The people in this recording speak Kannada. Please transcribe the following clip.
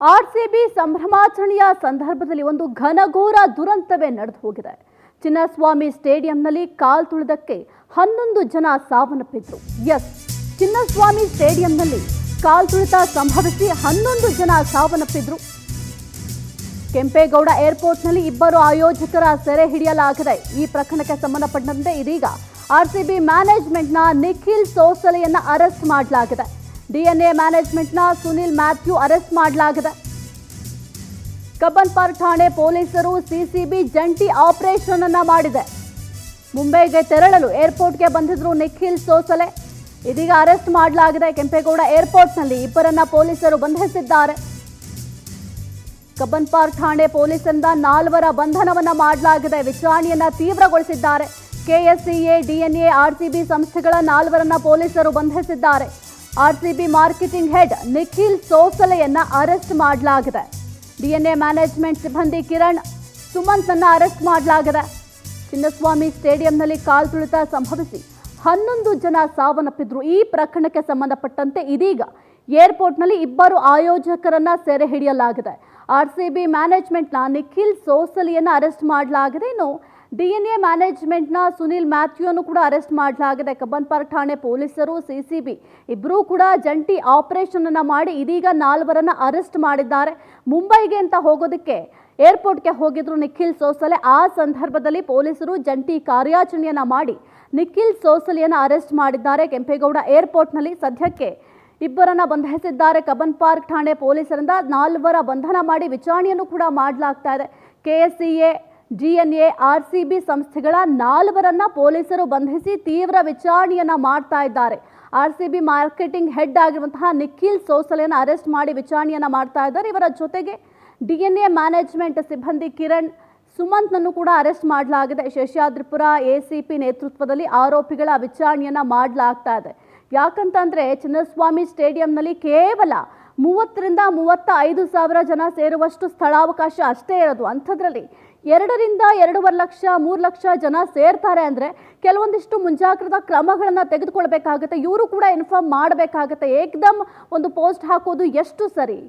ಆರ್ಸಿಬಿ ಸಂಭ್ರಮಾಚರಣೆಯ ಸಂದರ್ಭದಲ್ಲಿ ಒಂದು ಘನಘೋರ ದುರಂತವೇ ನಡೆದು ಹೋಗಿದೆ. ಚಿನ್ನಸ್ವಾಮಿ ಸ್ಟೇಡಿಯಂನಲ್ಲಿ ಕಾಲ್ ತುಳಿದಕ್ಕೆ 11 ಜನ ಸಾವನ್ನಪ್ಪಿದ್ರು. ಚಿನ್ನಸ್ವಾಮಿ ಸ್ಟೇಡಿಯಂನಲ್ಲಿ ಕಾಲ್ ತುಳಿತ ಸಂಭವಿಸಿ 11 ಜನ ಸಾವನ್ನಪ್ಪಿದ್ರು. ಕೆಂಪೇಗೌಡ ಏರ್ಪೋರ್ಟ್ನಲ್ಲಿ 2 ಆಯೋಜಕರ ಸೆರೆ ಹಿಡಿಯಲಾಗಿದೆ. ಈ ಪ್ರಕರಣಕ್ಕೆ ಸಂಬಂಧಪಟ್ಟಂತೆ ಇದೀಗ ಆರ್ಸಿಬಿ ಮ್ಯಾನೇಜ್ಮೆಂಟ್ನ ನಿಖಿಲ್ ಸೋಸಲೆಯನ್ನ ಅರೆಸ್ಟ್ ಮಾಡಲಾಗಿದೆ. ಡಿಎನ್ಎ ಮ್ಯಾನೇಜ್ಮೆಂಟ್ನ ಸುನಿಲ್ ಮ್ಯಾಥ್ಯೂ ಅರೆಸ್ಟ್ ಮಾಡಲಾಗಿದೆ. ಕಬ್ಬನ್ ಪಾರ್ಕ್ ಠಾಣೆ ಪೊಲೀಸರು ಸಿಸಿಬಿ ಜಂಟಿ ಆಪರೇಷನ್ ಅನ್ನ ಮಾಡಿದೆ. ಮುಂಬೈಗೆ ತೆರಳಲು ಏರ್ಪೋರ್ಟ್ಗೆ ಬಂದಿದ್ರು ನಿಖಿಲ್ ಸೋಸಲೆ. ಇದೀಗ ಅರೆಸ್ಟ್ ಮಾಡಲಾಗಿದೆ. ಕೆಂಪೇಗೌಡ ಏರ್ಪೋರ್ಟ್ನಲ್ಲಿ 2 ಪೊಲೀಸರು ಬಂಧಿಸಿದ್ದಾರೆ. ಕಬ್ಬನ್ ಪಾರ್ಕ್ ಠಾಣೆ ಪೊಲೀಸರಿಂದ 4 ಬಂಧನವನ್ನ ಮಾಡಲಾಗಿದೆ. ವಿಚಾರಣೆಯನ್ನ ತೀವ್ರಗೊಳಿಸಿದ್ದಾರೆ. ಕೆಎಸ್ಸಿಎ, ಡಿಎನ್ಎ, ಆರ್ಸಿಬಿ ಸಂಸ್ಥೆಗಳ 4 ಪೊಲೀಸರು ಬಂಧಿಸಿದ್ದಾರೆ. ಆರ್ಸಿಬಿ ಮಾರ್ಕೆಟಿಂಗ್ ಹೆಡ್ ನಿಖಿಲ್ ಸೋಸಲೆಯನ್ನ ಅರೆಸ್ಟ್ ಮಾಡಲಾಗಿದೆ. ಡಿಎನ್ಎ ಮ್ಯಾನೇಜ್ಮೆಂಟ್ ಸಿಬ್ಬಂದಿ ಕಿರಣ್ ಸುಮಂತ್ನನ್ನ ಅರೆಸ್ಟ್ ಮಾಡಲಾಗಿದೆ. ಚಿನ್ನಸ್ವಾಮಿ ಸ್ಟೇಡಿಯಂನಲ್ಲಿ ಕಾಲ್ ತುಳಿತ ಸಂಭವಿಸಿ 11 ಜನ ಸಾವನ್ನಪ್ಪಿದ್ರು. ಈ ಪ್ರಕರಣಕ್ಕೆ ಸಂಬಂಧಪಟ್ಟಂತೆ ಇದೀಗ ಏರ್ಪೋರ್ಟ್ನಲ್ಲಿ 2 ಆಯೋಜಕರನ್ನ ಸೆರೆ ಹಿಡಿಯಲಾಗಿದೆ. ಆರ್ಸಿಬಿ ಮ್ಯಾನೇಜ್ಮೆಂಟ್ನ ನಿಖಿಲ್ ಸೋಸಲೆಯನ್ನ ಅರೆಸ್ಟ್ ಮಾಡಲಾಗಿದೆ. ಇನ್ನು ಡಿಎನ್ಎ ಮ್ಯಾನೇಜ್ಮೆಂಟ್ನ ಸುನಿಲ್ ಮ್ಯಾಥ್ಯೂನು ಕೂಡ ಅರೆಸ್ಟ್ ಮಾಡಲಾಗಿದೆ. ಕಬ್ಬನ್ ಪಾರ್ಕ್ ಠಾಣೆ ಪೊಲೀಸರು, ಸಿಸಿಬಿ ಇಬ್ಬರೂ ಕೂಡ ಜಂಟಿ ಆಪರೇಷನ್ ಅನ್ನ ಮಾಡಿ ಇದೀಗ 4 ಅರೆಸ್ಟ್ ಮಾಡಿದ್ದಾರೆ. ಮುಂಬೈಗೆ ಅಂತ ಹೋಗೋದಕ್ಕೆ ಏರ್ಪೋರ್ಟ್ಗೆ ಹೋಗಿದ್ರು ನಿಖಿಲ್ ಸೋಸಲೆ. ಆ ಸಂದರ್ಭದಲ್ಲಿ ಪೊಲೀಸರು ಜಂಟಿ ಕಾರ್ಯಾಚರಣೆಯನ್ನ ಮಾಡಿ ನಿಖಿಲ್ ಸೋಸಲೆಯನ್ನ ಅರೆಸ್ಟ್ ಮಾಡಿದ್ದಾರೆ. ಕೆಂಪೇಗೌಡ ಏರ್ಪೋರ್ಟ್ನಲ್ಲಿ ಸದ್ಯಕ್ಕೆ 2 ಬಂಧಿಸಿದ್ದಾರೆ. ಕಬ್ಬನ್ ಪಾರ್ಕ್ ಠಾಣೆ ಪೊಲೀಸರಿಂದ 4 ಬಂಧನ ಮಾಡಿ ವಿಚಾರಣೆಯನ್ನು ಕೂಡ ಮಾಡಲಾಗ್ತಾ ಇದೆ. ಕೆಎಸ್ಸಿಎ, ಡಿಎನ್ಎ, ಆರ್ಸಿಬಿ ಸಂಸ್ಥೆಗಳ 4 ಪೊಲೀಸರು ಬಂಧಿಸಿ ತೀವ್ರ ವಿಚಾರಣೆಯನ್ನ ಮಾಡ್ತಾ ಇದ್ದಾರೆ. ಆರ್ಸಿಬಿ ಮಾರ್ಕೆಟಿಂಗ್ ಹೆಡ್ ಆಗಿರುವಂತಹ ನಿಖಿಲ್ ಸೋಸಲೆಯನ್ನು ಅರೆಸ್ಟ್ ಮಾಡಿ ವಿಚಾರಣೆಯನ್ನ ಮಾಡ್ತಾ ಇದ್ದಾರೆ. ಇವರ ಜೊತೆಗೆ ಡಿಎನ್ಎ ಮ್ಯಾನೇಜ್ಮೆಂಟ್ ಸಿಬ್ಬಂದಿ ಕಿರಣ್ ಸುಮಂತ್ನನ್ನು ಕೂಡ ಅರೆಸ್ಟ್ ಮಾಡಲಾಗಿದೆ. ಶೇಷಾದ್ರಿಪುರ ಎಸಿಪಿ ನೇತೃತ್ವದಲ್ಲಿ ಆರೋಪಿಗಳ ವಿಚಾರಣೆಯನ್ನ ಮಾಡಲಾಗ್ತಾ ಇದೆ. ಯಾಕಂತಂದ್ರೆ ಚಿನ್ನಸ್ವಾಮಿ ಸ್ಟೇಡಿಯಂನಲ್ಲಿ ಕೇವಲ 30 ರಿಂದ 35 ಸಾವಿರ ಜನ ಸೇರುವಷ್ಟು ಸ್ಥಳಾವಕಾಶ ಅಷ್ಟೇ ಇರೋದು. ಅಂಥದ್ರಲ್ಲಿ 2 ರಿಂದ 2.5 ಲಕ್ಷ 3 ಲಕ್ಷ ಜನ ಸೇರ್ತಾರೆ ಅಂದರೆ ಕೆಲವೊಂದಿಷ್ಟು ಮುಂಜಾಗ್ರತಾ ಕ್ರಮಗಳನ್ನು ತೆಗೆದುಕೊಳ್ಬೇಕಾಗುತ್ತೆ. ಇವರು ಕೂಡ ಇನ್ಫಾರ್ಮ್ ಮಾಡಬೇಕಾಗುತ್ತೆ. ಏಕ್ದಮ್ ಒಂದು ಪೋಸ್ಟ್ ಹಾಕೋದು ಎಷ್ಟು ಸರಿ?